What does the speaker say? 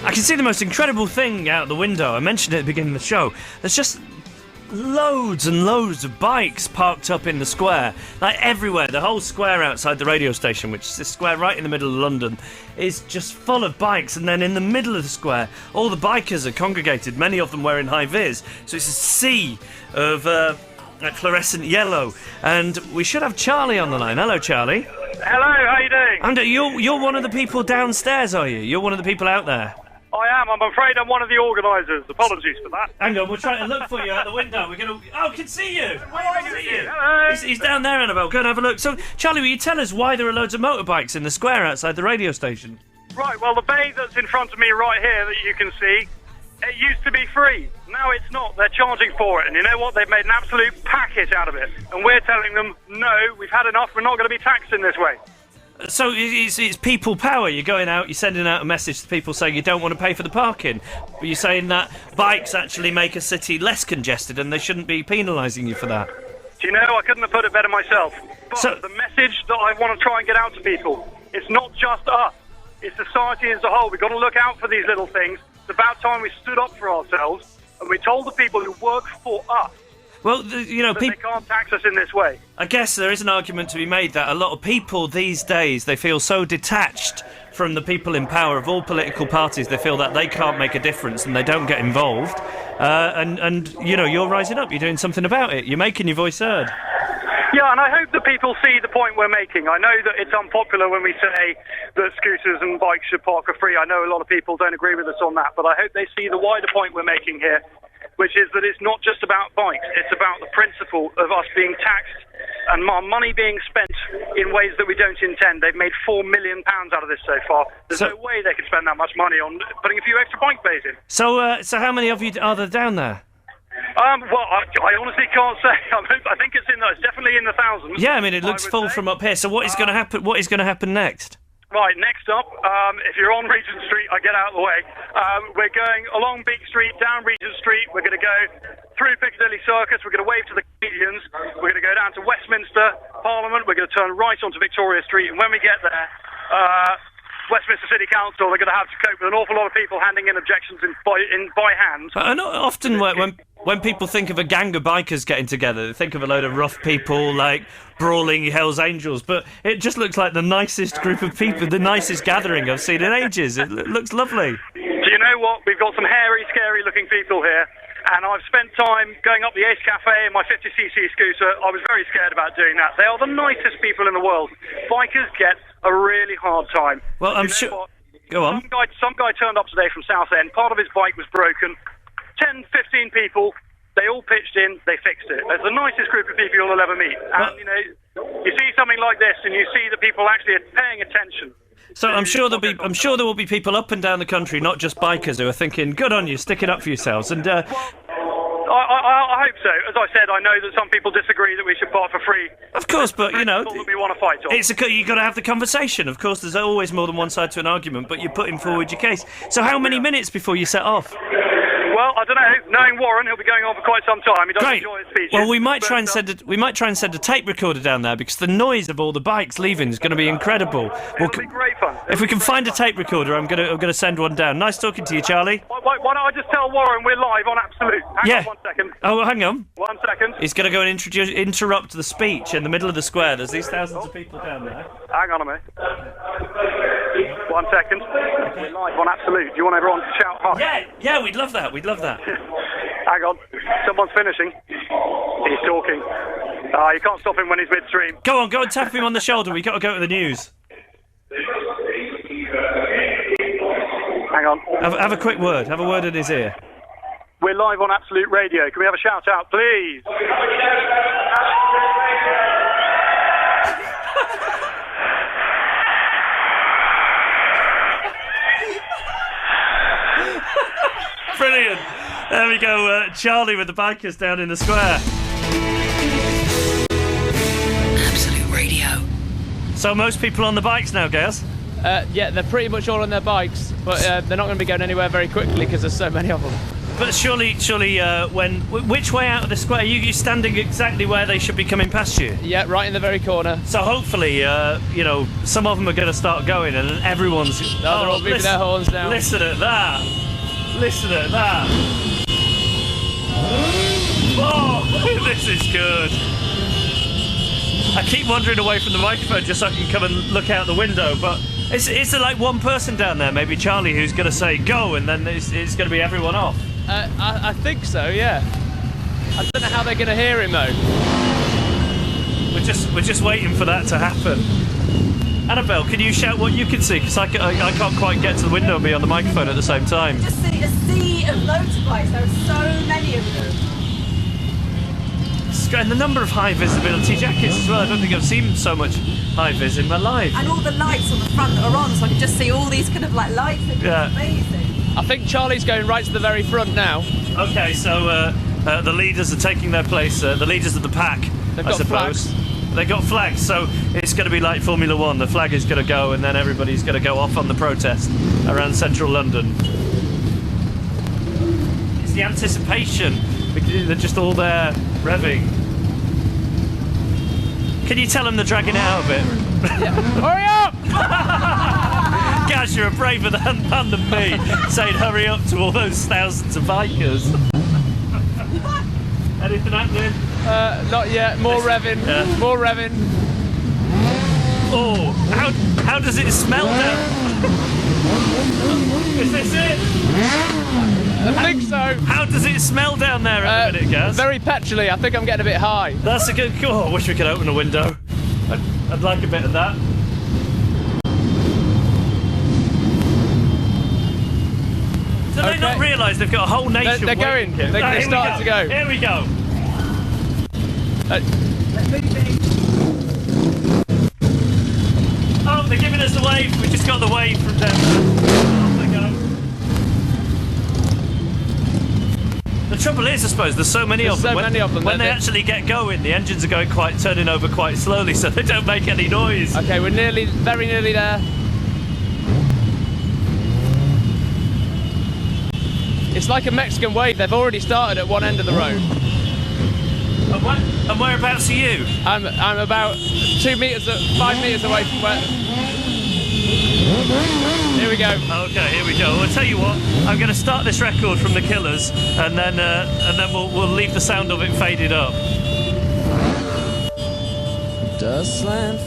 I can see the most incredible thing out the window. I mentioned it at the beginning of the show. There's just loads and loads of bikes parked up in the square, like everywhere. The whole square outside the radio station, which is this square right in the middle of London, is just full of bikes. And then in the middle of the square, all the bikers are congregated, many of them wearing high vis, so it's a sea of fluorescent yellow. And we should have Charlie on the line. Hello, Charlie. Hello, how you doing? You're one of the people downstairs, are you? You're one of the people out there. I am. I'm afraid I'm one of the organisers. Apologies for that. Hang on, we're trying to look for you out the window. We're going to... Oh, I can see you. Where I can can see see you? you. Hello. He's down there, Annabelle. Go and have a look. So, Charlie, will you tell us why there are loads of motorbikes in the square outside the radio station? Right, well, the bay that's in front of me right here that you can see, it used to be free. Now it's not. They're charging for it. And you know what? They've made an absolute packet out of it. And we're telling them, no, we've had enough. We're not going to be taxed in this way. So it's people power. You're going out, you're sending out a message to people saying you don't want to pay for the parking. But you're saying that bikes actually make a city less congested and they shouldn't be penalising you for that. Do you know, I couldn't have put it better myself. But So- the message that I want to try and get out to people, it's not just us. It's society as a whole. We've got to look out for these little things. It's about time we stood up for ourselves and we told the people who work for us Well, that they can't tax us in this way. I guess there is an argument to be made that a lot of people these days, they feel so detached from the people in power of all political parties, they feel that they can't make a difference and they don't get involved. And you're rising up, you're doing something about it, you're making your voice heard. Yeah, and I hope that people see the point we're making. I know that it's unpopular when we say that scooters and bikes should park for free. I know a lot of people don't agree with us on that, but I hope they see the wider point we're making here, which is that it's not just about bikes, it's about the principle of us being taxed and our money being spent in ways that we don't intend. They've made £4 million out of this so far. There's no way they could spend that much money on putting a few extra bike bays in. So how many of you are there down there? Well, I honestly can't say. I think it's definitely in the thousands. Yeah, I mean, it looks full from up here. So what is going to happen? What is going to happen next? Right, next up, if you're on Regent Street, I get out of the way. We're going along Beak Street, down Regent Street. We're going to go through Piccadilly Circus. We're going to wave to the comedians. We're going to go down to Westminster Parliament. We're going to turn right onto Victoria Street. And when we get there, Westminster City Council, they're going to have to cope with an awful lot of people handing in objections by hand. And often when people think of a gang of bikers getting together, they think of a load of rough people, like brawling Hells Angels, but it just looks like the nicest group of people, the nicest gathering I've seen in ages. It looks lovely. Do you know what? We've got some hairy, scary-looking people here, and I've spent time going up the Ace Cafe in my 50cc scooter. I was very scared about doing that. They are the nicest people in the world. Bikers get a really hard time. Well, I'm sure... Go on. Some guy turned up today from Southend. Part of his bike was broken. 10, 15 people, they all pitched in, they fixed it. It's the nicest group of people you'll ever meet. And, you see something like this and you see that people actually are paying attention. So I'm sure there will be people up and down the country, not just bikers, who are thinking, good on you, stick it up for yourselves. And I hope so. As I said, I know that some people disagree that we should park for free. Of course, but, you know... that we want to fight on. You've got to have the conversation. Of course, there's always more than one side to an argument, but you're putting forward your case. So how many minutes before you set off? Well, I don't know. Knowing Warren, he'll be going on for quite some time. He doesn't enjoy his speeches. Well, we might try and send a tape recorder down there, because the noise of all the bikes leaving is going to be incredible. It'll be great fun. If we can find a tape recorder, I'm going to send one down. Nice talking to you, Charlie. Why don't I just tell Warren we're live on Absolute? Hang on 1 second. Oh, hang on. 1 second. He's going to go and interrupt the speech in the middle of the square. There's these thousands of people down there. Hang on a minute. 1 second. We're live on Absolute. Do you want everyone to shout hi? Yeah, we'd love that. Hang on. Someone's finishing. He's talking. You can't stop him when he's midstream. Go on, tap him on the shoulder. We've got to go to the news. Hang on. Have a quick word. Have a word in his ear. We're live on Absolute Radio. Can we have a shout out, please? Brilliant. There we go. Charlie with the bikers down in the square. Absolute Radio. So most people on the bikes now, Gaz? Yeah, they're pretty much all on their bikes, but they're not going to be going anywhere very quickly because there's so many of them. but surely, which way out of the square? You standing exactly where they should be coming past you. Yeah, right in the very corner. So hopefully, some of them are going to start going, and then everyone's. They're all moving their horns now. Listen at that! Listen at that! Oh, this is good. I keep wandering away from the microphone just so I can come and look out the window, but is there like one person down there, maybe Charlie, who's going to say go, and then it's going to be everyone off? I think so, yeah. I don't know how they're going to hear him though. We're just waiting for that to happen. Annabelle, can you shout what you can see? Because I can't quite get to the window and be on the microphone at the same time. Just see a sea of motorbikes. There are so many of them. And the number of high visibility jackets as well. I don't think I've seen so much high vis in my life. And all the lights on the front that are on, so I can just see all these kind of like lights. Yeah. It's amazing. I think Charlie's going right to the very front now. Okay, so the leaders are taking their place. The leaders of the pack, They've I got suppose. flags. They got flags, so it's going to be like Formula One. The flag is going to go, and then everybody's going to go off on the protest around central London. It's the anticipation. They're just all there revving. Can you tell them they're dragging it out a bit? Hurry up! Gaz, you're a braver man than me, saying hurry up to all those thousands of bikers. Anything happening? Not yet. More revving. Yeah. More revving. Oh, how does it smell now? Is this it? I think so. How does it smell down there at the minute, Gaz? Very petrolly. I think I'm getting a bit high. That's a good. Oh, I wish we could open a window. I'd like a bit of that. Do they not realise they've got a whole nation? They're going. waiting? They're starting to go. Here we go. Oh, they're giving us the wave. We just got the wave from them. Off they go. The trouble is, I suppose, there's so many of them. Many of them. When they actually get going, the engines are going turning over quite slowly, so they don't make any noise. Okay, we're very nearly there. It's like a Mexican wave. They've already started at one end of the road. And whereabouts are you? I'm about 5 meters away from where. Here we go. Okay, here we go. I'll tell you what. I'm going to start this record from the Killers, and then we'll leave the sound of it faded up. Dustland